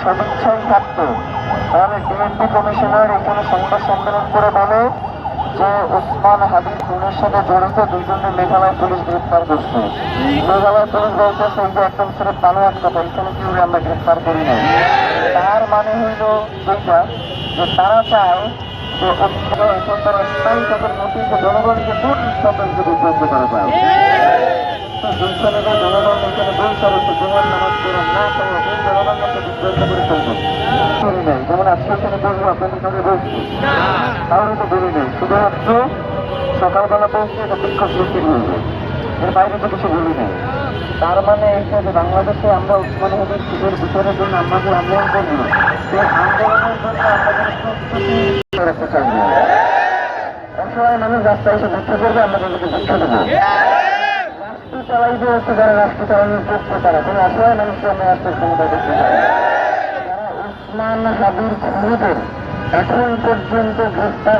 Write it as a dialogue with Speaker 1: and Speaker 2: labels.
Speaker 1: সদিচ্ছাই থাকতো তাহলে DMP commissioner এখানে সংবাদ সম্মেলন করে বলে যে ওসমান হাবিব খুনের সাথে জড়িত দুইজনের মেঘালয় পুলিশ গ্রেফতার করছে। মেঘালয় পুলিশ বলতেছে যে একদম সেটা বানোয়াট কথা, এখানে কি আমরা গ্রেফতার করি নাই। তার মানে হইল যেটা যে তারা চায় যে এখন তারা স্থায়ী তাদের নোটিশে জনগণকে কোন সতর্কে বিভ্রান্ত করা যায়। জনগণ এখানে বই সরছে জোহর নামাজ পড়া না চাই এই জনগণকে বিভ্রান্ত করে ফেলবেন করি নাই। যেমন আজকে এখানে বলবো আপনাদের সঙ্গে বলছি তাহলে তো বলি নেই, শুধুমাত্র সকালবেলা বলছি এটা বিক্ষোভ মিছিল হইবে, এর বাইরে তো কিছু বলি নাই। তার মানে এইটা যে বাংলাদেশে আমরা ওসমান হাবিব খুনের বিচারের জন্য আমরা যে আন্দোলন করবো সেই আন্দোলনের জন্য আমরা যেন প্রস্তুতি রাখতে চাই না। অসহায় মানুষ রাস্তায় এসে ভিক্ষা করবে, আমরা তাদেরকে ভিক্ষা দেবো। রাষ্ট্র চালাইবে হচ্ছে যারা রাষ্ট্র চালানোর পক্ষে, তারা কোনো অসহায় মানুষকে আমরা রাষ্ট্রের ক্ষমতা করতে চাই। যারা ওসমান হাবিব খুনিদের এখন পর্যন্ত গ্রেফতার